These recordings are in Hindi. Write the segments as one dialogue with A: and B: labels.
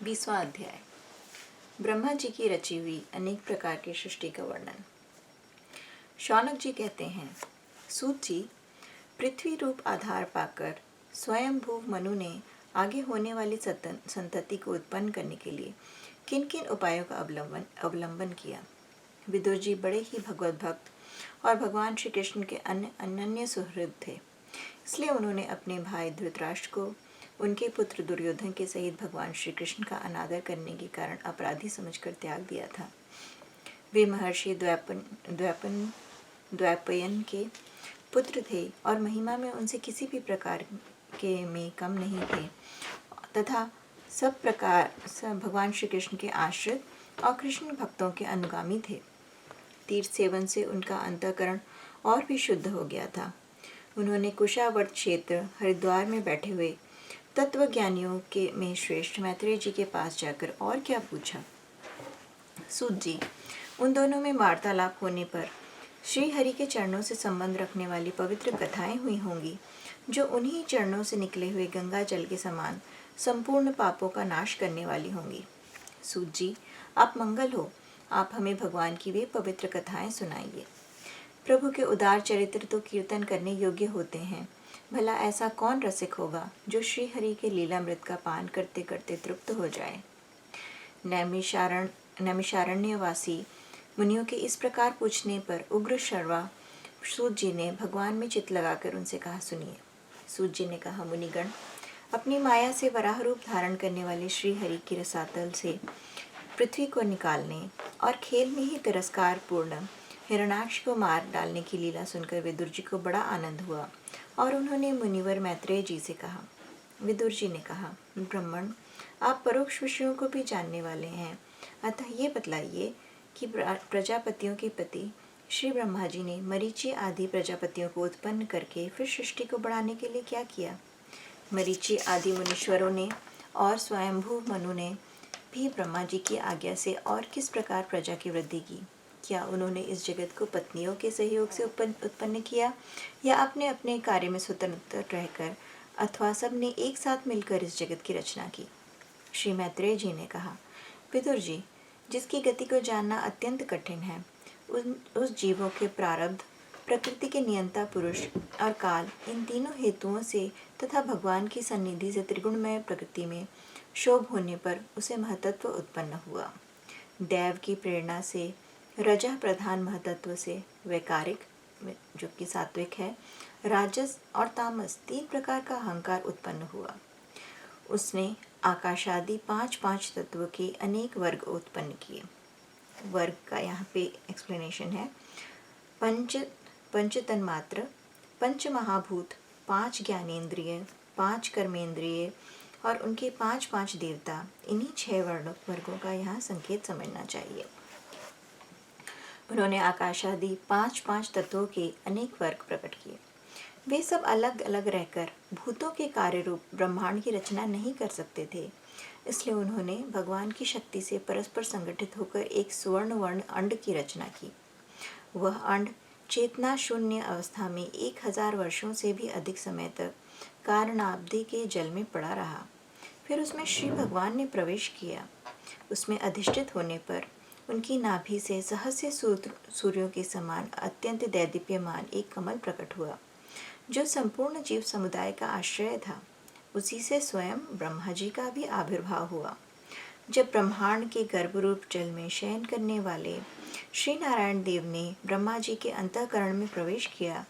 A: 20वां अध्याय। ब्रह्मा जी की रची हुई अनेक प्रकार की सृष्टि का वर्णन। शौनक जी कहते हैं, सूत जी, पृथ्वी रूप आधार पाकर स्वयंभू मनु ने आगे होने वाली संतति को उत्पन्न करने के लिए किन किन उपायों का अवलंबन किया। विदुर जी बड़े ही भगवत भक्त और भगवान श्री कृष्ण के अनन्य सुहृद थे, इसलिए उन्होंने अपने भाई धृतराष्ट्र को उनके पुत्र दुर्योधन के सहित भगवान श्री कृष्ण का अनादर करने के कारण अपराधी समझकर त्याग दिया था। वे महर्षि द्वैपयन के पुत्र थे और महिमा में उनसे किसी भी प्रकार के में कम नहीं थे तथा सब भगवान श्री कृष्ण के आश्रित और कृष्ण भक्तों के अनुगामी थे। तीर्थ सेवन से उनका अंतःकरण और भी शुद्ध हो गया था। उन्होंने कुशावर्त क्षेत्र हरिद्वार में बैठे हुए तत्वज्ञानियों के में श्रेष्ठ मैत्रेय जी के पास जाकर और क्या पूछा। सूत जी, उन दोनों में वार्तालाप होने पर श्री हरि के चरणों से संबंध रखने वाली पवित्र कथाएं हुई होंगी, जो उन्हीं चरणों से निकले हुए गंगा जल के समान संपूर्ण पापों का नाश करने वाली होंगी। सूत जी, आप मंगल हो, आप हमें भगवान की वे पवित्र कथाएं सुनाइए। प्रभु के उदार चरित्र तो कीर्तन करने योग्य होते हैं। भला ऐसा कौन रसिक होगा जो श्री हरि के लीलामृत का पान करते करते तृप्त हो जाए। नैमिषारण्यवासी मुनियों के इस प्रकार पूछने पर उग्र शर्वा सूत जी ने भगवान में चित्त लगाकर उनसे कहा, सुनिए। सूत जी ने कहा, मुनिगण, अपनी माया से वराह रूप धारण करने वाले श्री हरि की रसातल से पृथ्वी को निकालने और खेल में ही तिरस्कार पूर्ण हिरणाक्ष को मार डालने की लीला सुनकर विदुर जी को बड़ा आनंद हुआ और उन्होंने मुनिवर मैत्रेय जी से कहा। विदुर जी ने कहा, ब्राह्मण, आप परोक्ष विषयों को भी जानने वाले हैं, अतः ये बतलाइए कि प्रजापतियों के पति श्री ब्रह्मा जी ने मरीचि आदि प्रजापतियों को उत्पन्न करके फिर सृष्टि को बढ़ाने के लिए क्या किया। मरीचि आदि मुनीश्वरों ने और स्वयंभू मनु ने भी ब्रह्मा जी की आज्ञा से और किस प्रकार प्रजा की वृद्धि की। क्या उन्होंने इस जगत को पत्नियों के सहयोग से उत्पन्न किया या अपने अपने कार्य में स्वतंत्र रहकर अथवा सब ने एक साथ मिलकर इस जगत की रचना की। श्री मैत्रेय जी ने कहा, विदुर जी, जिसकी गति को जानना अत्यंत कठिन है, उस जीवों के प्रारब्ध, प्रकृति के नियंता पुरुष और काल, इन तीनों हेतुओं से तथा भगवान की सन्निधि से त्रिगुणमय प्रकृति में शोभ होने पर उसे महतत्व उत्पन्न हुआ। दैव की प्रेरणा से रजा प्रधान महतत्व से वैकारिक, जो कि सात्विक है, राजस और तामस, 3 प्रकार का अहंकार उत्पन्न हुआ। उसने आकाशादि 5 तत्व के अनेक वर्ग उत्पन्न किए। वर्ग का यहाँ पे एक्सप्लेनेशन है। पंच तन्मात्र, 5 महाभूत, 5 ज्ञानेन्द्रिय, 5 कर्मेंद्रिय और उनके 5 देवता, इन्हीं 6 वर्गों का यहाँ संकेत समझना चाहिए। उन्होंने आकाशादि 5 तत्वों के अनेक वर्ग प्रकट किए। वे सब अलग अलग रहकर भूतों के कार्य रूप ब्रह्मांड की रचना नहीं कर सकते थे, इसलिए उन्होंने भगवान की शक्ति से परस्पर संगठित होकर एक सुवर्ण वर्ण अंड की रचना की। वह अंड चेतना शून्य अवस्था में 1000 वर्षों से भी अधिक समय तक कारणाब्दि के जल में पड़ा रहा। फिर उसमें श्री भगवान ने प्रवेश किया। उसमें अधिष्ठित होने पर उनकी नाभि से सहस्र सूर्यों के समान अत्यंत दैदीप्यमान एक कमल प्रकट हुआ, जो संपूर्ण जीव समुदाय का आश्रय था। उसी से स्वयं ब्रह्मा जी का भी आविर्भाव हुआ। जब ब्रह्मांड के गर्भरूप जल में शयन करने वाले श्री नारायण देव ने ब्रह्मा जी के अंतःकरण में प्रवेश किया,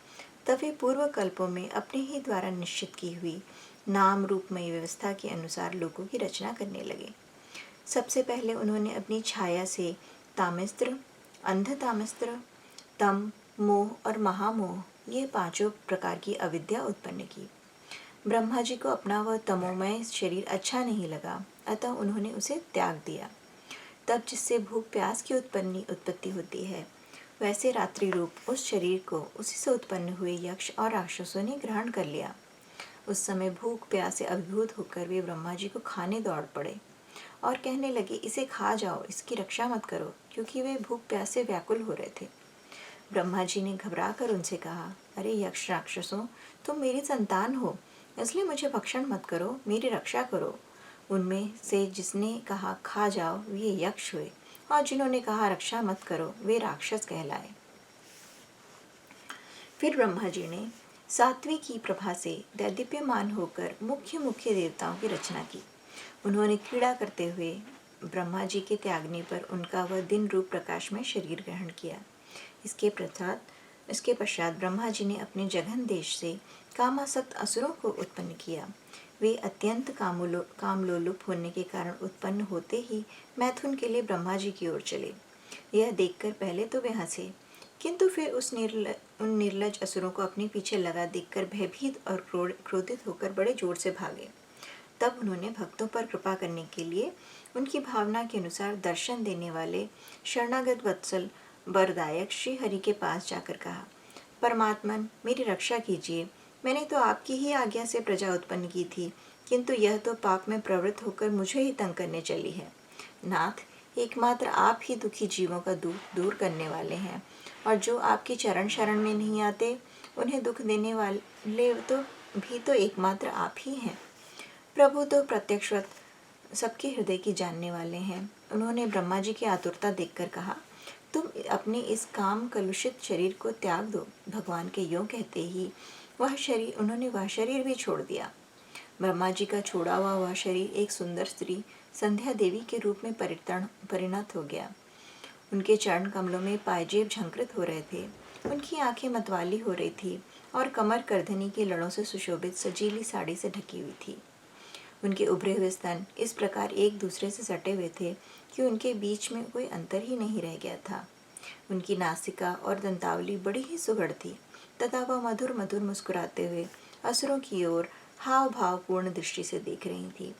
A: तब वे पूर्व कल्पों में अपने ही द्वारा निश्चित की हुई नाम रूपमयी व्यवस्था के अनुसार लोगों की रचना करने लगे। सबसे पहले उन्होंने अपनी छाया से तामिस्त्र, अंधतामिस्त्र, तम, मोह और महामोह, ये 5 प्रकार की अविद्या उत्पन्न की। ब्रह्मा जी को अपना वह तमोमय शरीर अच्छा नहीं लगा, अतः उन्होंने उसे त्याग दिया। तब जिससे भूख प्यास की उत्पत्ति होती है, वैसे रात्रि रूप उस शरीर को उसी से उत्पन्न हुए यक्ष और राक्षसों ने ग्रहण कर लिया। उस समय भूख प्यास से अभिभूत होकर वे ब्रह्मा जी को खाने दौड़ पड़े और कहने लगे, इसे खा जाओ, इसकी रक्षा मत करो, क्योंकि वे भूख प्यास से व्याकुल हो रहे थे। ब्रह्मा जी ने घबराकर उनसे कहा, अरे यक्ष राक्षसों, तुम मेरी संतान हो, इसलिए मुझे भक्षण मत करो, मेरी रक्षा करो। उनमें से जिसने कहा खा जाओ वे यक्ष हुए, और जिन्होंने कहा रक्षा मत करो वे राक्षस कहलाए। फिर ब्रह्मा जी ने सात्विक की प्रभा से दैदीप्यमान होकर मुख्य मुख्य देवताओं की रचना की। उन्होंने क्रीड़ा करते हुए ब्रह्मा जी के त्यागने पर उनका वह दिन रूप प्रकाश में शरीर ग्रहण किया। इसके पश्चात ब्रह्मा जी ने अपने जघन देश से कामासक्त असुरों को उत्पन्न किया। वे अत्यंत कामलोलुप होने के कारण उत्पन्न होते ही मैथुन के लिए ब्रह्मा जी की ओर चले। यह देखकर पहले तो वे हंसे, किंतु फिर उन निर्लज असुरों को अपने पीछे लगा देखकर भयभीत और क्रोधित होकर बड़े जोर से भागे। तब उन्होंने भक्तों पर कृपा करने के लिए उनकी भावना के अनुसार दर्शन देने वाले शरणागत वत्सल वरदायक श्री हरि के पास जाकर कहा, परमात्मन मेरी रक्षा कीजिए। मैंने तो आपकी ही आज्ञा से प्रजा उत्पन्न की थी, किंतु यह तो पाप में प्रवृत्त होकर मुझे ही तंग करने चली है। नाथ, एकमात्र आप ही दुखी जीवों का दुख दूर करने वाले हैं, और जो आपकी चरण शरण में नहीं आते उन्हें दुख देने वाले तो एकमात्र आप ही हैं। प्रभु तो प्रत्यक्षवत सबके हृदय की जानने वाले हैं। उन्होंने ब्रह्मा जी की आतुरता देखकर कहा, तुम अपने इस काम कलुषित शरीर को त्याग दो। भगवान के यों कहते ही उन्होंने वह शरीर भी छोड़ दिया। ब्रह्मा जी का छोड़ा हुआ वह शरीर एक सुंदर स्त्री संध्या देवी के रूप में परिणत हो गया। उनके चरण कमलों में पायजेब झंकृत हो रहे थे, उनकी आंखें मतवाली हो रही थी और कमर करधनी की लड़ों से सुशोभित सजीली साड़ी से ढकी हुई थी। उनके उभरे हुए स्तन इस प्रकार एक दूसरे से सटे हुए थे कि उनके बीच में कोई अंतर ही नहीं रह गया था। उनकी नासिका और दंतावली बड़ी ही सुघड़ थी तथा वह मधुर मधुर मुस्कुराते हुए असुरों की ओर हाव भावपूर्ण दृष्टि से देख रही थी।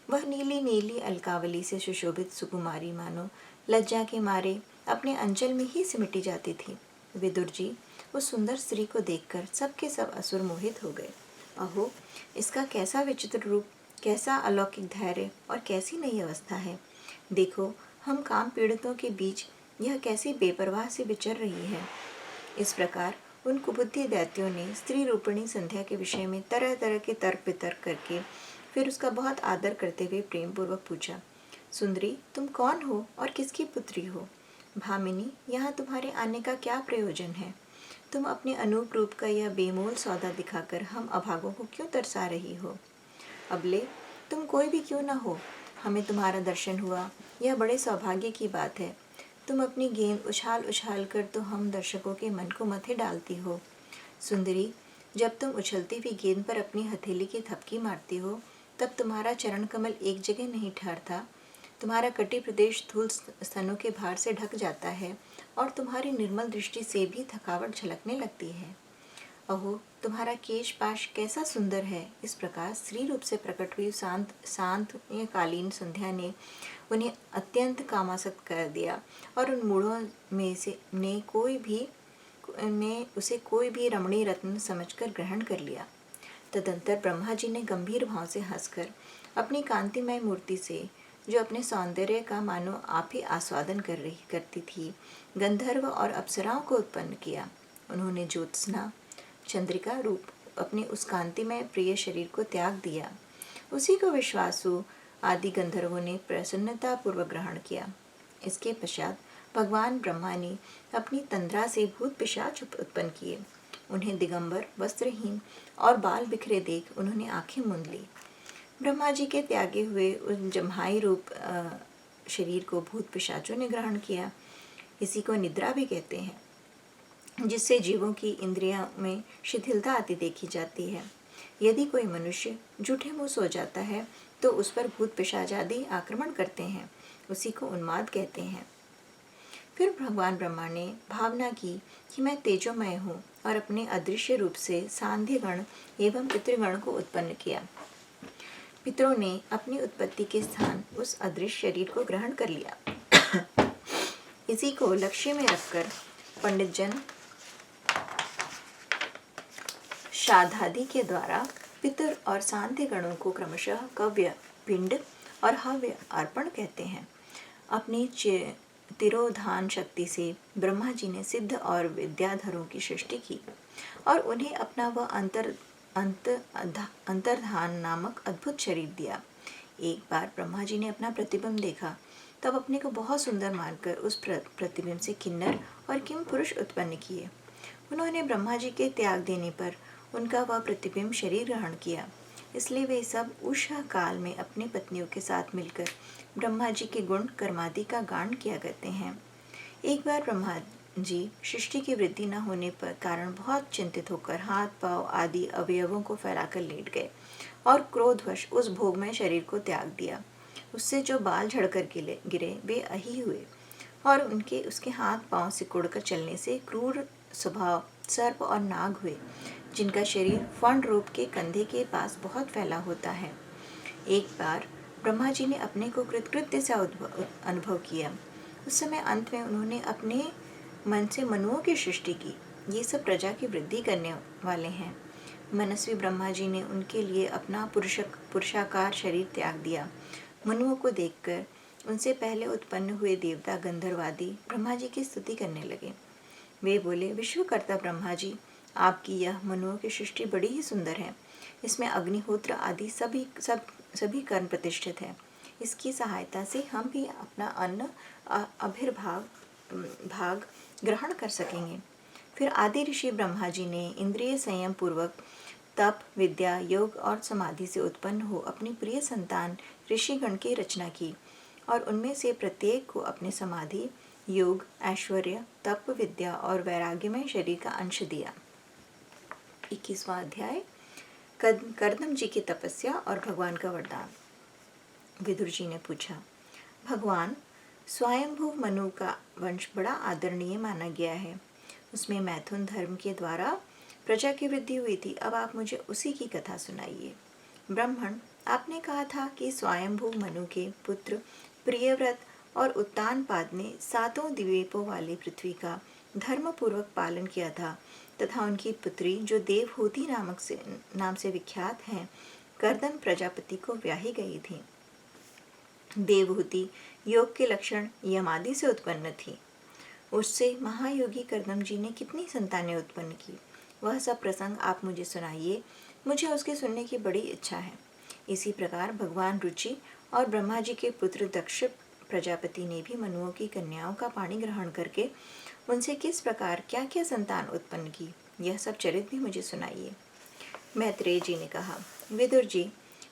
A: वह नीली नीली अलकावली से सुशोभित सुकुमारी मानो लज्जा के मारे अपने अंचल में ही सिमटी जाती थी। विदुर जी उस सुंदर स्त्री को देखकर सबके सब असुर मोहित हो गए। अहो, इसका कैसा विचित्र रूप, कैसा अलौकिक धैर्य और कैसी नई अवस्था है। देखो, हम काम पीड़ितों के बीच यह कैसी बेपरवाह से विचर रही है। इस प्रकार उन कुबुद्धि दैत्यों ने स्त्री रूपिणी संध्या के विषय में तरह तरह के तर्क वितर्क करके फिर उसका बहुत आदर करते हुए प्रेम पूर्वक पूछा, सुंदरी, तुम कौन हो और किसकी पुत्री हो? भामिनी, यहाँ तुम्हारे आने का क्या प्रयोजन है? तुम अपने अनूप रूप का यह बेमोल सौदा दिखाकर हम अभागों को क्यों तरसा रही हो? अबले तुम कोई भी क्यों न हो, हमें तुम्हारा दर्शन हुआ, यह बड़े सौभाग्य की बात है। तुम अपनी गेंद उछाल उछाल कर तो हम दर्शकों के मन को मथे डालती हो। सुंदरी, जब तुम उछलती हुई गेंद पर अपनी हथेली की थपकी मारती हो तब तुम्हारा चरण कमल एक जगह नहीं ठहरता। तुम्हारा कटी प्रदेश धूल स्तनों के भार से ढक जाता है और तुम्हारी निर्मल दृष्टि से भी थकावट झलकने लगती है। अहो, तुम्हारा केश पाश कैसा सुंदर है। इस प्रकार स्त्री रूप से प्रकट हुई शांत कालीन संध्या ने उन्हें अत्यंत कामासक्त कर दिया और उन मूढ़ों में से ने उसे कोई भी रमणीय रत्न समझकर ग्रहण कर लिया। तदंतर ब्रह्मा जी ने गंभीर भाव से हंसकर अपनी कांतिमय मूर्ति से, जो अपने सौंदर्य का मानो आप ही आस्वादन करती थी, गंधर्व और अप्सराओं को उत्पन्न किया। उन्होंने ज्योत्सना चंद्रिका रूप अपने उस कांतिमय प्रिय शरीर को त्याग दिया। उसी को विश्वासु आदि गंधर्वों ने प्रसन्नता पूर्वक ग्रहण किया। इसके पश्चात भगवान ब्रह्मा ने अपनी तंद्रा से भूत पिशाच उत्पन्न किए। उन्हें दिगंबर, वस्त्रहीन और बाल बिखरे देख उन्होंने आंखें मूंद ली। ब्रह्मा जी के त्यागे हुए उस जम्हाई रूप शरीर को भूत पिशाचों ने ग्रहण किया। इसी को निद्रा भी कहते हैं, जिससे जीवों की इंद्रियों में शिथिलता आती देखी जाती है। यदि कोई मनुष्य जूठे मुंह सो जाता है तो उस पर भूत पिशाच आदि आक्रमण करते हैं। उसी को उन्माद कहते हैं। फिर भगवान ब्रह्मा ने भावना की कि मैं तेजोमय हूँ और अपने अदृश्य रूप से सांध्य गण एवं पितृगण को उत्पन्न किया। पितरों ने अपनी उत्पत्ति के स्थान उस अदृश्य शरीर को ग्रहण कर लिया। इसी को लक्ष्य में रखकर पंडित जन श्राद्धादि के द्वारा पितर और सांध्य गणों को क्रमशः कव्य, पिंड और हव्य अर्पण कहते हैं। अपनी तिरोधान शक्ति से ब्रह्मा जी ने सिद्ध और विद्याधरों की सृष्टि की और उन्हें अपना वह अंतर्धान नामक अद्भुत शरीर दिया। एक बार ब्रह्मा जी ने अपना प्रतिबिंब देखा, तब अपने को बहुत सुंदर मानकर उस प्रतिबिंब से किन्नर और किम पुरुष उत्पन्न किए। उन्होंने ब्रह्मा जी के त्याग देने पर उनका वह प्रतिबिंब शरीर ग्रहण किया, इसलिए वे सब उषा काल में अपनी पत्नियों के साथ मिलकर ब्रह्मा जी के गुण कर्मादि का गान किया करते हैं। एक बार ब्रह्मा जी सृष्टि की वृद्धि न होने पर कारण बहुत चिंतित होकर हाथ पांव आदि अवयवों को फैलाकर लेट गए और क्रोधवश उस भोगमय शरीर को त्याग दिया। उससे जो बाल झड़कर गिरे वे अही हुए और उसके हाथ पांव सिकुड़कर चलने से क्रूर स्वभाव सर्प और नाग हुए, जिनका शरीर फण रूप के कंधे के पास बहुत फैला होता है। एक बार ब्रह्मा जी ने अपने को कृतकृत्य से अनुभव किया। उस समय अंत में उन्होंने अपने मन से मनुओं की सृष्टि की। ये सब प्रजा की वृद्धि करने वाले हैं। मनस्वी ब्रह्मा जी ने उनके लिए अपना पुरुषाकार शरीर त्याग दिया। मनुओं को देखकर उनसे पहले उत्पन्न हुए देवता गंधर्वादी ब्रह्मा जी की स्तुति करने लगे। वे बोले, विश्वकर्ता ब्रह्मा जी, आपकी यह मनुओं की सृष्टि बड़ी ही सुंदर है। इसमें अग्निहोत्र आदि सभी कर्म प्रतिष्ठित है। इसकी सहायता से हम भी अपना अन्न भाग ग्रहण कर सकेंगे। फिर आदि ऋषि ब्रह्मा जी ने इंद्रिय संयम पूर्वक तप, विद्या, योग और समाधि से उत्पन्न हो अपनी प्रिय संतान ऋषिगण की रचना की और उनमें से प्रत्येक को अपने समाधि, योग, ऐश्वर्य, तप, विद्या और वैराग्यमय शरीर का अंश दिया। 21वां अध्याय कर्दम जी की तपस्या और भगवान का वरदान। विदुर जी ने पूछा, भगवान, स्वयंभू मनु का वंश बड़ा आदरणीय माना गया है। उसमें मैथुन धर्म के द्वारा प्रजा की वृद्धि हुई थी। अब आप मुझे उसी की कथा सुनाइए। ब्राह्मण, आपने कहा था कि स्वयंभू मनु के पुत्र प्रियव्रत और उत्तानपाद ने 7 द्वीपों वाली पृथ्वी का धर्मपूर्वक पालन किया था तथा उनकी पुत्री, जो देवहूति नाम से विख्यात है, कर्दम प्रजापति को ब्याही गई थी। देवहूति योग के लक्षण यमादि से उत्पन्न थी। उससे महायोगी कर्दम जी ने कितनी संतानें उत्पन्न की, वह सब प्रसंग आप मुझे सुनाइए। मुझे उसके सुनने की बड़ी इच्छा है। इसी प्रकार भगवान रुचि और ब्रह्मा जी के पुत्र दक्ष प्रजापति ने भी मनुओं की कन्याओं का पाणी ग्रहण करके उनसे किस प्रकार क्या क्या संतान उत्पन्न की, यह सब चरित्र भी मुझे सुनाइए। मैत्रेय जी ने कहा, विदुर जी,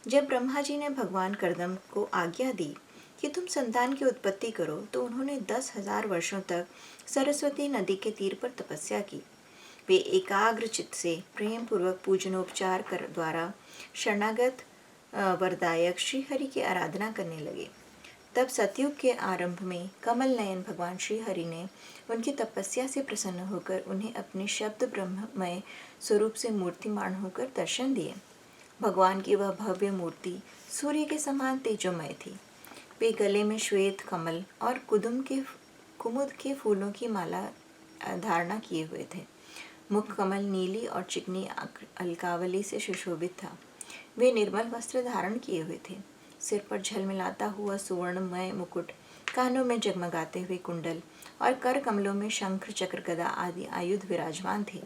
A: जब ब्रह्मा जी ने भगवान कर्दम को आज्ञा दी कि तुम संतान की उत्पत्ति करो, तो उन्होंने 10,000 वर्षों तक सरस्वती नदी के तीर पर तपस्या की। वे एकाग्र चित्त से प्रेम पूर्वक पूजनोपचार कर द्वारा शरणागत वरदायक श्रीहरि की आराधना करने लगे। तब सतयुग के आरंभ में कमल नयन भगवान श्रीहरि ने उनकी तपस्या से प्रसन्न होकर उन्हें अपने शब्द ब्रह्ममय स्वरूप से मूर्तिमान होकर दर्शन दिए। भगवान की वह भव्य मूर्ति सूर्य के समान तेजोमय थी। वे गले में श्वेत कमल और कुमुद के फूलों की माला धारणा किए हुए थे। मुख कमल नीली और चिकनी अलकावली से सुशोभित था। वे निर्मल वस्त्र धारण किए हुए थे। सिर पर झलमिलाता हुआ सुवर्णमय मुकुट, कानों में जगमगाते हुए कुंडल और कर कमलों में शंख, चक्र, गदा आदि आयुध विराजमान थे।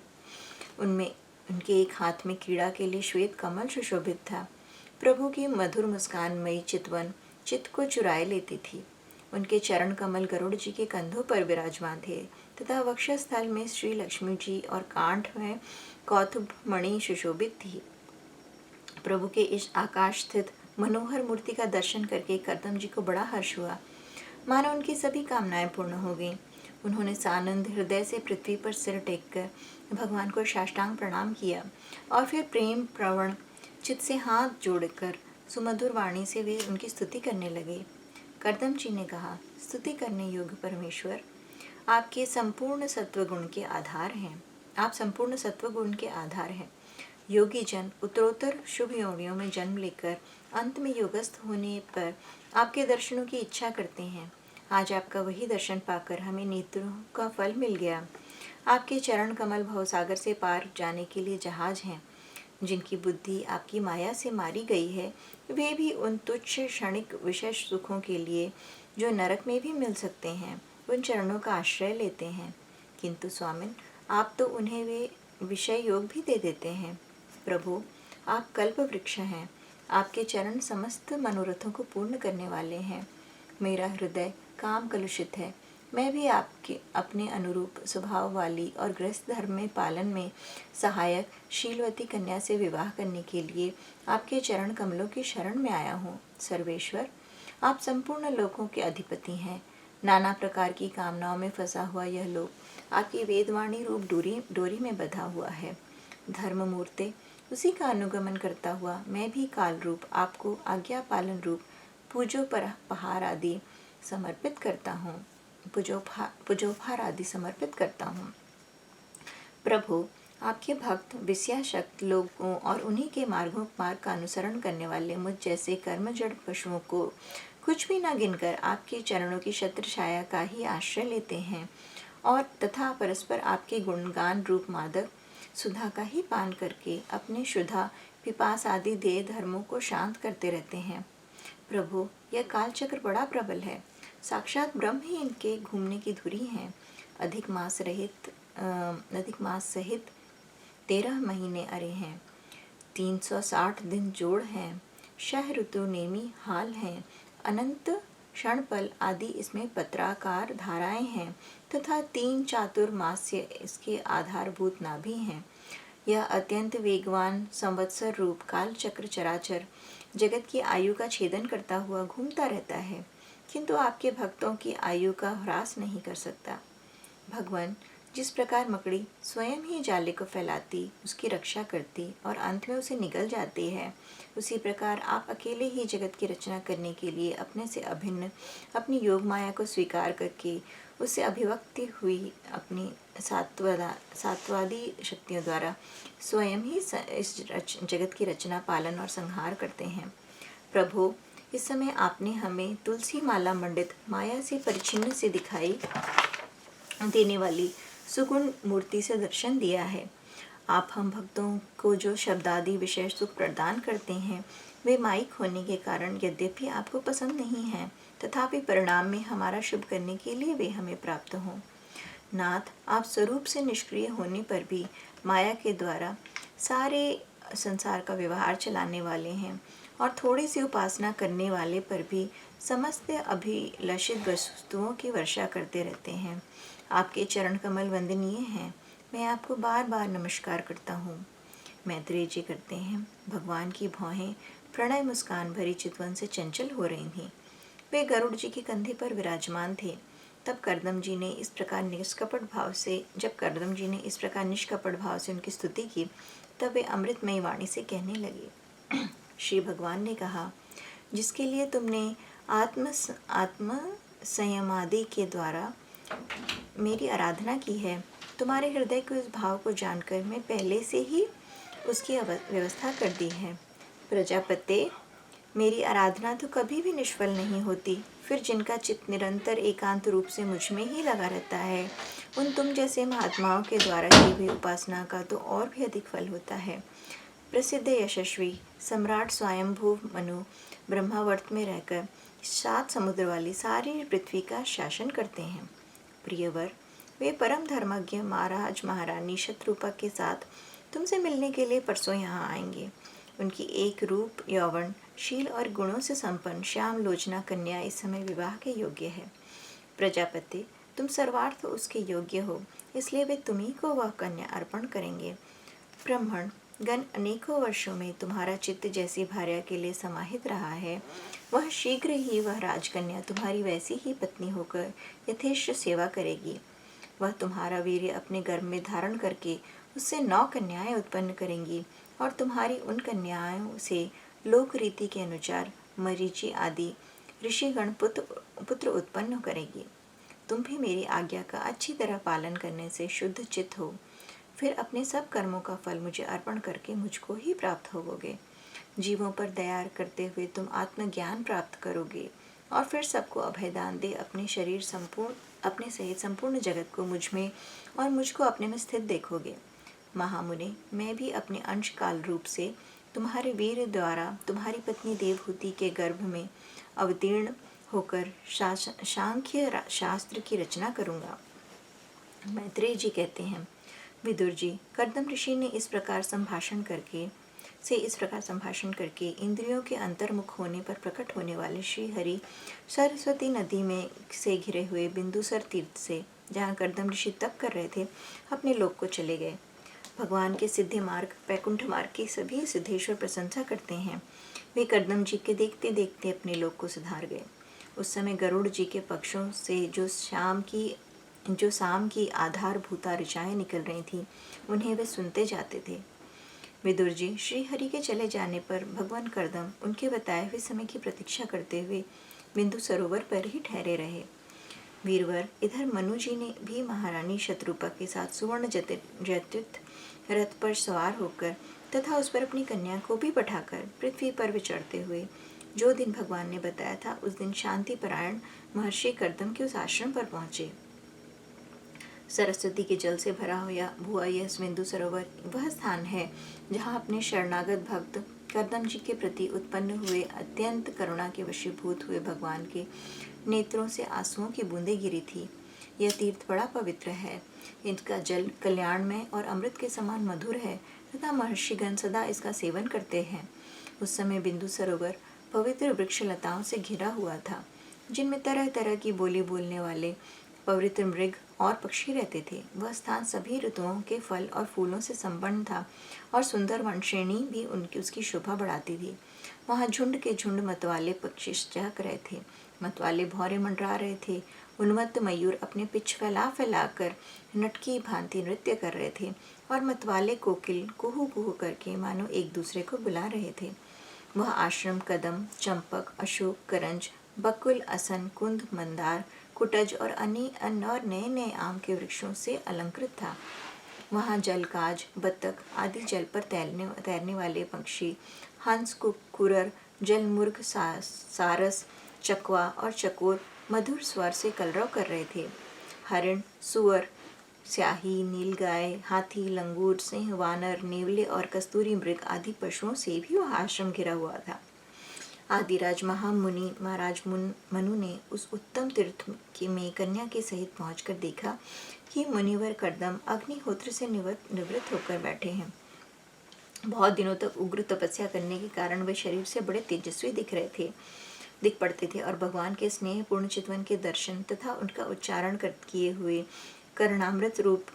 A: उनमें उनके एक हाथ में क्रीड़ा के लिए श्वेत कमल सुशोभित था। प्रभु की मधुर मुस्कानमयी चितवन चित्त को चुराए लेती थी। उनके चरण कमल गरुड़ जी के कंधों पर विराजमान थे तथा वक्षस्थल में श्री लक्ष्मी जी और कांठ में कौतुभ मणि सुशोभित थी। प्रभु के इस आकाश स्थित मनोहर मूर्ति का दर्शन करके कर्दम जी को बड़ा हर्ष हुआ, मानो उनकी सभी कामनाएं पूर्ण हो गईं। उन्होंने सानंद हृदय से पृथ्वी पर सिर टेककर भगवान को साष्टांग प्रणाम किया और फिर प्रेम प्रवण चित्त से हाथ जोड़कर सुमधुर वाणी से वे उनकी स्तुति करने लगे। कर्दम जी ने कहा, स्तुति करने योग्य परमेश्वर, आपके संपूर्ण सत्वगुण के आधार हैं। आप संपूर्ण सत्वगुण के आधार हैं। योगी जन उत्तरोत्तर शुभ योनियों में जन्म लेकर अंत में योगस्थ होने पर आपके दर्शनों की इच्छा करते हैं। आज आपका वही दर्शन पाकर हमें नेत्रों का फल मिल गया। आपके चरण कमल भवसागर से पार जाने के लिए जहाज हैं। जिनकी बुद्धि आपकी माया से मारी गई है, वे भी उन तुच्छ क्षणिक विशेष सुखों के लिए जो नरक में भी मिल सकते हैं, उन चरणों का आश्रय लेते हैं। किंतु स्वामिन, आप तो उन्हें वे विषय योग भी दे देते हैं। प्रभु, आप कल्प वृक्ष हैं। आपके चरण समस्त मनोरथों को पूर्ण करने वाले हैं। मेरा हृदय काम कलुषित है। मैं भी आपके अपने अनुरूप स्वभाव वाली और गृहस्थ धर्म में पालन में सहायक शीलवती कन्या से विवाह करने के लिए आपके चरण कमलों की शरण में आया हूँ। सर्वेश्वर, आप संपूर्ण लोकों के अधिपति हैं। नाना प्रकार की कामनाओं में फंसा हुआ यह लोक आपकी वेदवाणी रूप डोरी में बंधा हुआ है। धर्म मूर्ते, उसी का अनुगमन करता हुआ मैं भी काल रूप आपको आज्ञा पालन रूप पूजोपहार आदि समर्पित करता हूँ। पूजोपहार आदि समर्पित करता हूँ। प्रभु, आपके भक्त विषयाशक्त लोगों और उन्हीं के मार्ग का अनुसरण करने वाले मुझ जैसे कर्मजड़ पशुओं को कुछ भी न गिनकर आपके चरणों की छत्र छाया का ही आश्रय लेते हैं और तथा परस्पर आपके गुणगान रूप मादक सुधा का ही पान करके अपने शुद्धा पिपास आदि देह धर्मों को शांत करते रहते हैं। प्रभु, यह कालचक्र बड़ा प्रबल है। साक्षात ब्रह्म ही इनके घूमने की धुरी हैं। अधिक मास सहित 13 महीने अरे हैं। 360 दिन जोड़ हैं। शह ऋतु नेमी हाल हैं। अनंत क्षणपल आदि इसमें पत्राकार धाराएं हैं तथा 3 चातुर्मास्य इसके आधारभूत नाभि हैं। यह अत्यंत वेगवान संवत्सर रूप काल चक्र चराचर जगत की आयु का छेदन करता हुआ घूमता रहता है, किंतु आपके भक्तों की आयु का ह्रास नहीं कर सकता। भगवान, जिस प्रकार मकड़ी स्वयं ही जाले को फैलाती, उसकी रक्षा करती और अंत में उसे निगल जाती है, उसी प्रकार आप अकेले ही जगत की रचना करने के लिए अपने से अभिन्न अपनी योग माया को स्वीकार करके उससे अभिव्यक्ति हुई अपनी सात्वादी शक्तियों द्वारा स्वयं ही इस जगत की रचना पालन और संहार करते हैं। प्रभु, इस समय आपने हमें तुलसी माला मंडित माया से परिचिन्न से दिखाई देने वाली सुगुण मूर्ति से दर्शन दिया है। आप हम भक्तों को जो शब्दादि विषय सुख प्रदान करते हैं वे माइक होने के कारण यद्यपि आपको पसंद नहीं हैं, तथापि परिणाम में हमारा शुभ करने के लिए वे हमें प्राप्त हों। नाथ, आप स्वरूप से निष्क्रिय होने पर भी माया के द्वारा सारे संसार का व्यवहार चलाने वाले हैं और थोड़ी सी उपासना करने वाले पर भी समस्त अभिलषित वस्तुओं की वर्षा करते रहते हैं। आपके चरण कमल वंदनीय हैं। मैं आपको बार बार नमस्कार करता हूँ। मैत्रेय जी करते हैं, भगवान की भौहें प्रणय मुस्कान भरी चितवन से चंचल हो रही थीं। वे गरुड़ जी के कंधे पर विराजमान थे। जब कर्दम जी ने इस प्रकार निष्कपट भाव से उनकी स्तुति की, तब वे अमृतमयी वाणी से कहने लगे। श्री भगवान ने कहा, जिसके लिए तुमने आत्म संयमादि के द्वारा मेरी आराधना की है, तुम्हारे हृदय के उस भाव को जानकर मैं पहले से ही उसकी व्यवस्था कर दी है। प्रजापते, मेरी आराधना तो कभी भी निष्फल नहीं होती, फिर जिनका चित्त निरंतर एकांत रूप से मुझ में ही लगा रहता है, उन तुम जैसे महात्माओं के द्वारा की हुई उपासना का तो और भी अधिक फल होता है। प्रसिद्ध यशस्वी सम्राट स्वयंभू मनु ब्रह्मावर्त में रहकर 7 समुद्र वाली सारी पृथ्वी का शासन करते हैं। प्रियवर, वे परम धर्मज्ञ महाराज महारानी शत्रुपा के साथ तुमसे मिलने के लिए परसों यहाँ आएंगे। उनकी एक रूप यौवन शील और गुणों से संपन्न श्याम लोचना कन्या इस समय विवाह के योग्य है। प्रजापति, तुम सर्वार्थ उसके योग्य हो, इसलिए वे तुम्ही को वह कन्या अर्पण करेंगे। ब्राह्मण गण अनेकों वर्षों में तुम्हारा चित्त जैसी भार्या के लिए समाहित रहा है, वह शीघ्र ही वह राजकन्या तुम्हारी वैसी ही पत्नी होकर यथेष्ट सेवा करेगी। वह तुम्हारा वीर्य अपने गर्भ में धारण करके उससे 9 कन्याएं उत्पन्न करेंगी और तुम्हारी उन कन्याओं से लोक रीति के अनुसार मरीचि आदि ऋषिगण पुत्र उत्पन्न करेगी। तुम भी मेरी आज्ञा का अच्छी तरह पालन करने से शुद्ध चित्त हो, फिर अपने सब कर्मों का फल मुझे अर्पण करके मुझको ही प्राप्त होवोगे। जीवों पर दया करते हुए तुम आत्मज्ञान प्राप्त करोगे और फिर सबको अभयदान दे अपने सहित संपूर्ण जगत को मुझ में और मुझको अपने में स्थित देखोगे। महामुनि, मैं भी अपने अंश काल रूप से तुम्हारे वीर द्वारा तुम्हारी पत्नी देवहूति के गर्भ में अवतीर्ण होकर सांख्य शास्त्र की रचना करूँगा। मैत्रेय जी कहते हैं, विदुर जी, कर्दम ऋषि ने इस प्रकार संभाषण करके से इस प्रकार संभाषण करके इंद्रियों के अंतर्मुख होने पर प्रकट होने वाले श्री हरि सरस्वती नदी में से घिरे हुए बिंदुसर तीर्थ से, जहाँ कर्दम ऋषि तप कर रहे थे, अपने लोक को चले गए। भगवान के सिद्धि मार्ग वैकुंठ मार्ग की सभी सिद्धेश्वर प्रशंसा करते हैं। वे कर्दम जी के देखते देखते अपने लोक को सुधार गए। उस समय गरुड़ जी के पक्षों से जो शाम की आधारभूता ऋचाएँ निकल रही थीं, उन्हें वे सुनते जाते थे। विदुर जी श्री हरि के चले जाने पर भगवान कर्दम उनके बताए हुए समय की प्रतीक्षा करते हुए बिंदु सरोवर पर ही ठहरे रहे। वीरवर इधर मनु जी ने भी महारानी शत्रुपा के साथ सुवर्ण जयत्युत रथ पर सवार होकर तथा उस पर अपनी कन्या को भी बैठाकर पृथ्वी पर विचरते हुए जो दिन भगवान ने बताया था, उस दिन शांति परायण महर्षि कर्दम के उस आश्रम पर पहुंचे। सरस्वती के जल से भरा हुआ यह बिंदु सरोवर वह स्थान है जहाँ अपने शरणागत भक्त कर्दम जी के प्रति उत्पन्न हुए अत्यंत करुणा के वशीभूत हुए भगवान के नेत्रों से आंसुओं की बूंदें गिरी थी। यह तीर्थ बड़ा पवित्र है। इसका जल कल्याणमय और अमृत के समान मधुर है तथा महर्षिगण सदा इसका सेवन करते हैं। उस समय बिंदु सरोवर पवित्र वृक्ष लताओं से घिरा हुआ था, जिनमें तरह तरह की बोली बोलने वाले पवित्र मृग और पक्षी रहते थे। वह स्थान सभी ऋतुओं के फल और फूलों से संपन्न था और सुंदर वनश्रेणी भी उसकी शोभा बढ़ाती थी। वहाँ झुंड के झुंड मतवाले पक्षी चहक रहे थे, मतवाले भौरे मंडरा रहे थे, उन्मत्त मयूर अपने पिछ फैला कर नटकी भांति नृत्य कर रहे थे और मतवाले कोकिल कुहू कुहू करके मानो एक दूसरे को बुला रहे थे। वह आश्रम कदम, चंपक, अशोक, करंज, बकुल, असन, कुंद, मंदार, कुटज और नए नए आम के वृक्षों से अलंकृत था। वहाँ जलकाज, बत्तख आदि जल पर तैरने वाले पक्षी, हंस, कुरर, जलमुर्ग, सारस, चकवा और चकोर मधुर स्वर से कलरव कर रहे थे। हरिण, सुअर, स्याही, नीलगाय, हाथी, लंगूर, सिंह, वानर, नेवले और कस्तूरी मृग आदि पशुओं से भी वह आश्रम घिरा हुआ था। आदिराज महामुनि महाराज मनु ने उस उत्तम तीर्थ में कन्या के सहित पहुंचकर देखा कि मुनिवर कर्दम अग्निहोत्र से निवृत्त होकर बैठे हैं। बहुत दिनों तक उग्र तपस्या करने के कारण वे शरीर से बड़े तेजस्वी दिख पड़ते थे और भगवान के स्नेह पूर्ण चितवन के दर्शन तथा उनका उच्चारण किए हुए कर्णामृत रूप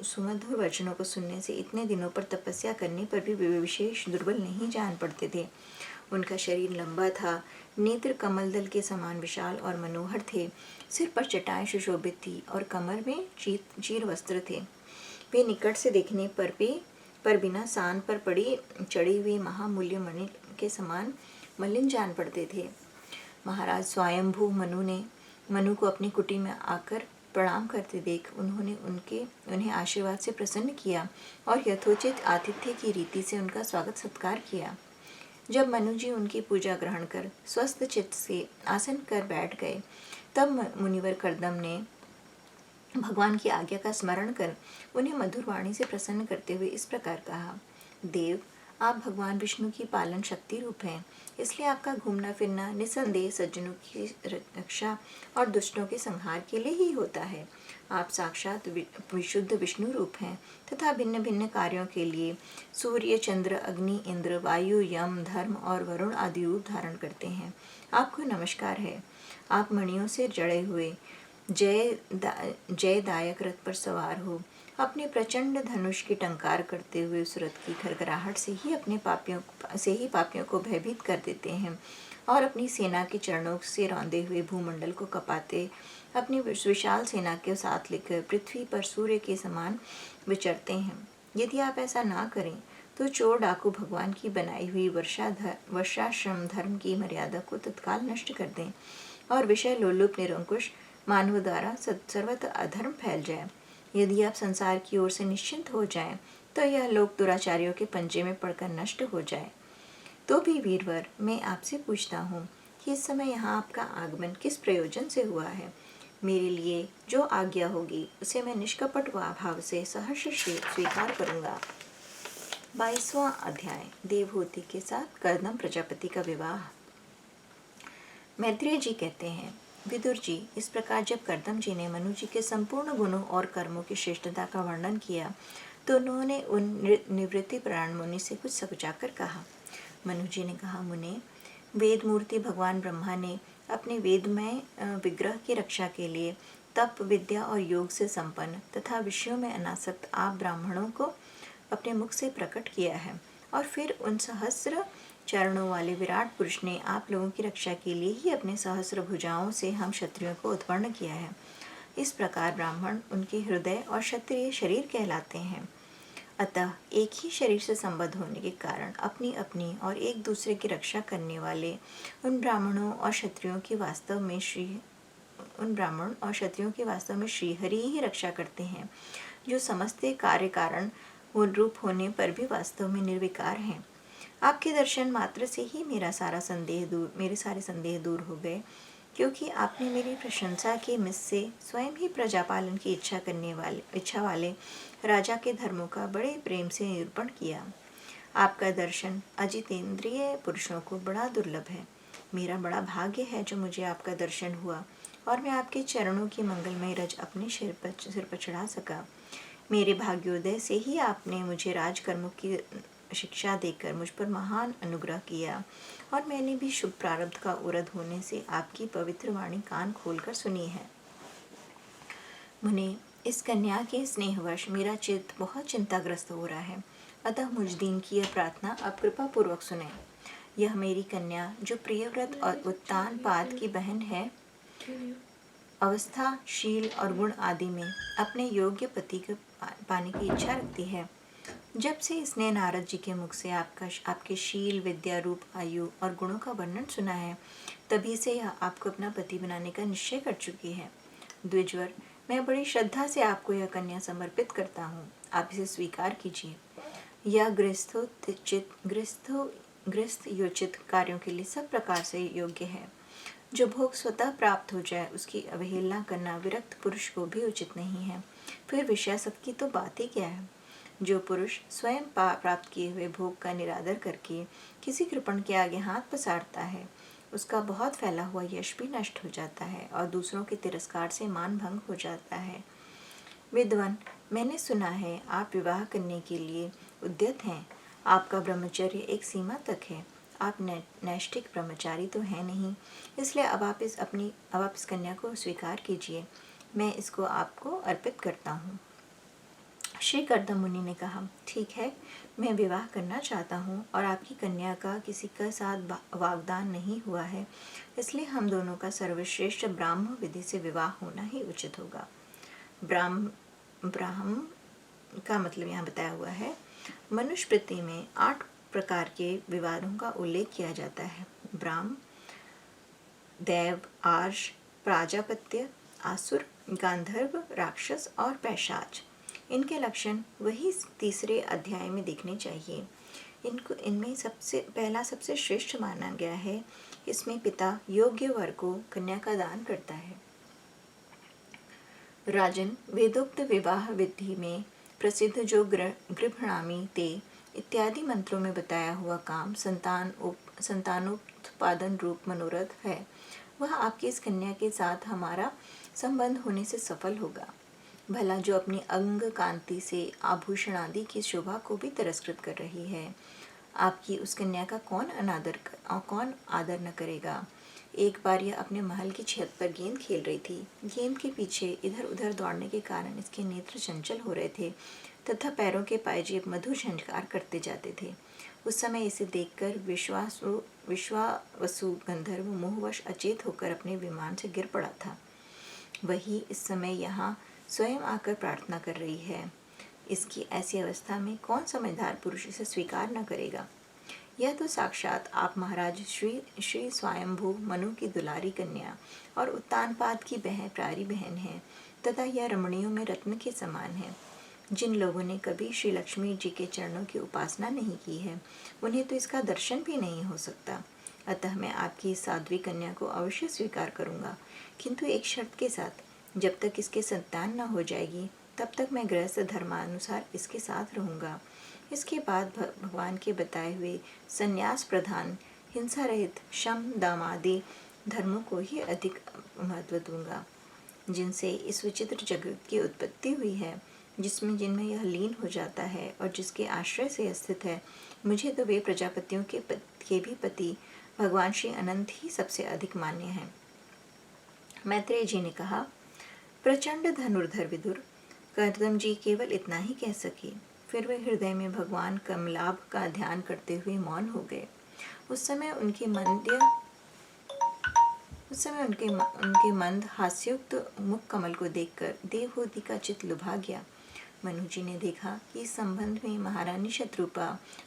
A: सुमधुर वचनों को सुनने से इतने दिनों पर तपस्या करने पर भी वे विशेष दुर्बल नहीं जान पड़ते थे। उनका शरीर लंबा था, नेत्र कमलदल के समान विशाल और मनोहर थे, सिर पर चटाएं सुशोभित थी और कमर में चीर वस्त्र थे। वे निकट से देखने पर बिना सान पर चढ़ी हुई महामूल्य मणि के समान मलिन जान पड़ते थे। महाराज स्वयंभू मनु को अपनी कुटी में आकर प्रणाम करते देख उन्हें आशीर्वाद से प्रसन्न किया और यथोचित आतिथ्य की रीति से उनका स्वागत सत्कार किया। जब मनु जी उनकी पूजा ग्रहण कर स्वस्थ चित्त से आसन कर बैठ गए, तब मुनिवर कर्दम ने भगवान की आज्ञा का स्मरण कर उन्हें मधुर वाणी से प्रसन्न करते हुए इस प्रकार कहा, देव, आप भगवान विष्णु की पालन शक्ति रूप हैं, इसलिए आपका घूमना फिरना निसंदेह सज्जनों की रक्षा और दुष्टों के संहार के लिए ही होता है। आप साक्षात विशुद्ध विष्णु रूप हैं तथा भिन्न भिन्न कार्यों के लिए सूर्य, चंद्र, अग्नि, इंद्र, वायु, यम, धर्म और वरुण आदि रूप धारण करते हैं। आपको नमस्कार है। आप मणियों से जड़े हुए जयदायक रथ पर सवार हो, अपने प्रचंड धनुष की टंकार करते हुए उस रथ की खरखराहट से ही पापियों को भयभीत कर देते हैं और अपनी सेना के चरणों से रौंदे हुए भूमंडल को कपाते अपनी विशाल सेना के साथ लेकर पृथ्वी पर सूर्य के समान विचरते हैं। यदि आप ऐसा ना करें तो चोर डाकू भगवान की बनाई हुई वर्षाश्रम धर्म की मर्यादा को तत्काल नष्ट कर दें और विषय लोलुप निरंकुश मानव द्वारा सर्वत्र अधर्म फैल जाए। यदि आप संसार की ओर से निश्चिंत हो जाएं, तो यह लोक दुराचारियों के पंजे में पड़कर नष्ट हो जाए। तो भी वीरवर, मैं आपसे पूछता हूँ कि इस समय यहाँ आपका आगमन किस प्रयोजन से हुआ है। मेरे लिए जो आज्ञा होगी उसे मैं निष्कपट भाव से सहर्ष स्वीकार करूँगा। 22वां अध्याय, देवहूति के साथ कर्दम प्रजापति का विवाह। मैत्रेय जी कहते हैं, विदुर जी, इस प्रकार जब कर्दम जी ने मनु जी के संपूर्ण गुणों और कर्मों की श्रेष्ठता का वर्णन किया, तो उन्होंने उन निवृत्ति परायण मुनि से कुछ सकुचाकर कहा। मनु जी ने कहा, मुने, वेद मूर्ति भगवान ब्रह्मा ने अपने वेदमय विग्रह की रक्षा के लिए तप, विद्या और योग से संपन्न तथा विषयों में अनासक्त आप ब्राह्मणों को अपने मुख से प्रकट किया है, और फिर उन सहस्र चरणों वाले विराट पुरुष ने आप लोगों की रक्षा के लिए ही अपने सहस्र भुजाओं से हम क्षत्रियों को उत्पन्न किया है। इस प्रकार ब्राह्मण उनके हृदय और क्षत्रिय शरीर कहलाते हैं। अतः एक ही शरीर से संबद्ध होने के कारण अपनी अपनी और एक दूसरे की रक्षा करने वाले उन ब्राह्मणों और क्षत्रियों की वास्तव में श्रीहरि ही रक्षा करते हैं, जो समस्त कार्य कारण रूप होने पर भी वास्तव में निर्विकार हैं। आपके दर्शन मात्र से ही मेरे सारे संदेह दूर हो गए, क्योंकि आपने मेरी प्रशंसा की मुझसे स्वयं ही प्रजापालन की इच्छा वाले राजा के धर्मों का बड़े प्रेम से निरूपण किया। आपका दर्शन अजितेंद्रिय पुरुषों को बड़ा दुर्लभ है। मेरा बड़ा भाग्य है जो मुझे आपका दर्शन हुआ और मैं आपके चरणों की मंगलमय रज अपने सिर पर चढ़ा सका। मेरे भाग्योदय से ही आपने मुझे राजकर्मों की शिक्षा देकर मुझ पर महान अनुग्रह किया, और मैंने भी शुभ प्रारब्ध का उरद होने से आपकी पवित्र वाणी कान खोलकर सुनी है। मुने, इस कन्या के स्नेहवश मेरा चित्त बहुत चिंताग्रस्त हो रहा है, अतः मुझ दीन की यह प्रार्थना आप कृपा पूर्वक सुने। यह मेरी कन्या, जो प्रियव्रत और उत्तान पाद की बहन है, अवस्था, शील और गुण आदि में अपने योग्य पति को पाने की इच्छा रखती है। जब से इसने नारद जी के मुख से आपके शील, विद्या, रूप, आयु और गुणों का वर्णन सुना है, तभी से यह आपको अपना पति बनाने का निश्चय कर चुकी है। द्विजवर, मैं बड़ी श्रद्धा से आपको यह कन्या समर्पित करता हूँ, आप इसे स्वीकार कीजिए। यह गृहस्थ योचित कार्यों के लिए सब प्रकार से योग्य है। जो भोग स्वतः प्राप्त हो जाए उसकी अवहेलना करना विरक्त पुरुष को भी उचित नहीं है। फिर विषयासक्त की तो बात ही क्या है। जो पुरुष स्वयं प्राप्त किए हुए भोग का निरादर करके किसी कृपण के आगे हाथ पसारता है, उसका बहुत फैला हुआ यश भी नष्ट हो जाता है और दूसरों के तिरस्कार से मान भंग हो जाता है। विद्वान, मैंने सुना है आप विवाह करने के लिए उद्यत हैं। आपका ब्रह्मचर्य एक सीमा तक है। आप नैष्ठिक ब्रह्मचारी तो हैं नहीं, इसलिए अब आप इस कन्या को स्वीकार कीजिए। मैं इसको आपको अर्पित करता हूँ। श्री कर्दम मुनि ने कहा, ठीक है, मैं विवाह करना चाहता हूँ और आपकी कन्या का किसी का साथ वागदान नहीं हुआ है, इसलिए हम दोनों का सर्वश्रेष्ठ ब्राह्म विधि से विवाह होना ही उचित होगा। ब्राह्म का मतलब यहाँ बताया हुआ है। मनुस्मृति में 8 प्रकार के विवाहों का उल्लेख किया जाता है। ब्राह्म, देव, आर्ष, प्राजापत्य, आसुर, गांधर्व, राक्षस और पैशाच। इनके लक्षण वही 3 अध्याय में देखने चाहिए। इनमें सबसे श्रेष्ठ माना गया है। इसमें पिता योग्य वर को कन्या का दान करता है। राजन, वेदोक्त विवाह विधि में प्रसिद्ध जो गृभणामि ते इत्यादि मंत्रों में बताया हुआ काम संतानोत्पादन रूप मनोरथ है, वह आपकी इस कन्या के साथ हमारा संबंध होने से सफल होगा। भला जो अपनी अंग कांति से आभूषण आदि की शोभा को भी तिरस्कृत कर रही है, आपकी उस कन्या का कौन आदर न करेगा। एक बार यह अपने महल की छत पर गेंद खेल रही थी। गेंद के पीछे इधर उधर दौड़ने के कारण इसके नेत्र चंचल हो रहे थे तथा पैरों के पायजेब मधुर झंझकार करते जाते थे। उस समय इसे देखकर विश्वावसु गंधर्व मोहवश अचेत होकर अपने विमान से गिर पड़ा था। वही इस समय यहाँ स्वयं आकर प्रार्थना कर रही है। इसकी ऐसी अवस्था में कौन समझदार पुरुष इसे स्वीकार न करेगा। यह तो साक्षात आप महाराज श्री स्वयंभू मनु की दुलारी कन्या और उत्तानपाद की प्यारी बहन है तथा यह रमणियों में रत्न के समान है। जिन लोगों ने कभी श्री लक्ष्मी जी के चरणों की उपासना नहीं की है, उन्हें तो इसका दर्शन भी नहीं हो सकता। अतः मैं आपकी इस साध्वी कन्या को अवश्य स्वीकार करूँगा, किंतु एक शर्त के साथ। जब तक इसके संतान न हो जाएगी तब तक मैं गृहस्थ धर्मानुसार इसके साथ रहूँगा। इसके बाद भगवान के बताए हुए संन्यास प्रधान हिंसा रहित शम दाम आदि धर्मों को ही अधिक महत्व दूंगा, जिनसे इस विचित्र जगत की उत्पत्ति हुई है। जिसमें जिनमें यह लीन हो जाता है और जिसके आश्रय से स्थित है, मुझे तो वे प्रजापतियों के भी पति भगवान श्री अनंत ही सबसे अधिक मान्य हैं। मैत्रेय जी ने कहा, प्रचंड धनुर्धर विदुर, कर्दम जी केवल इतना ही कह सके। फिर वे हृदय में भगवान कमलाभ का ध्यान करते हुए मौन हो गए। उस समय उनके मंद हास्योक्त मुख कमल को देखकर देवहूति का चित्त लुभा गया। मनु जी ने देखा कि इस संबंध में महारानी शत्रुपा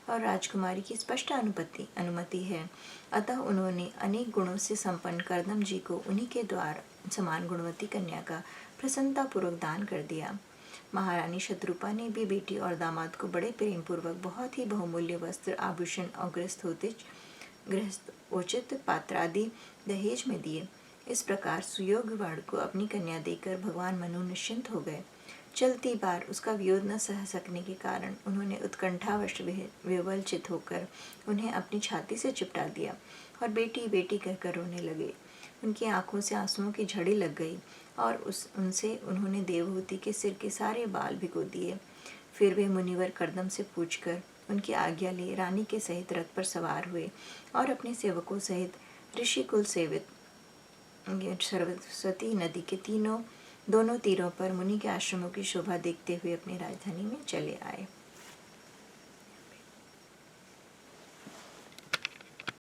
A: और राजकुमारी की स्पष्ट अनुमति है, अतः उन्होंने अनेक गुणों से संपन्न कर्दम जी को उन्हीं के द्वार समान गुणवती कन्या का प्रसन्नतापूर्वक दान कर दिया। महारानी शत्रुपा ने भी बेटी और दामाद को बड़े प्रेम पूर्वक बहुत ही बहुमूल्य वस्त्र, आभूषण और गृहस्थ उचित पात्रादि दहेज में दिए। इस प्रकार सुयोग वर्ण को अपनी कन्या देकर भगवान मनु निश्चिंत हो गए। चलती बार उसका विरोध न सह सकने के कारण उन्होंने उत्कंठावश विवलचित होकर उन्हें अपनी छाती से चिपटा दिया और बेटी बेटी कहकर रोने लगे। उनकी आंखों से आंसुओं की झड़ी लग गई और उनसे उन्होंने देवहूति के सिर के सारे बाल भिगो दिए। फिर वे मुनिवर कर्दम से पूछकर उनकी आज्ञा ले रानी के सहित रथ पर सवार हुए और अपने सेवकों सहित ऋषिकुल सेवित सरस्वती नदी के दोनों तीरों पर मुनि के आश्रमों की शोभा देखते हुए अपनी राजधानी में चले आए।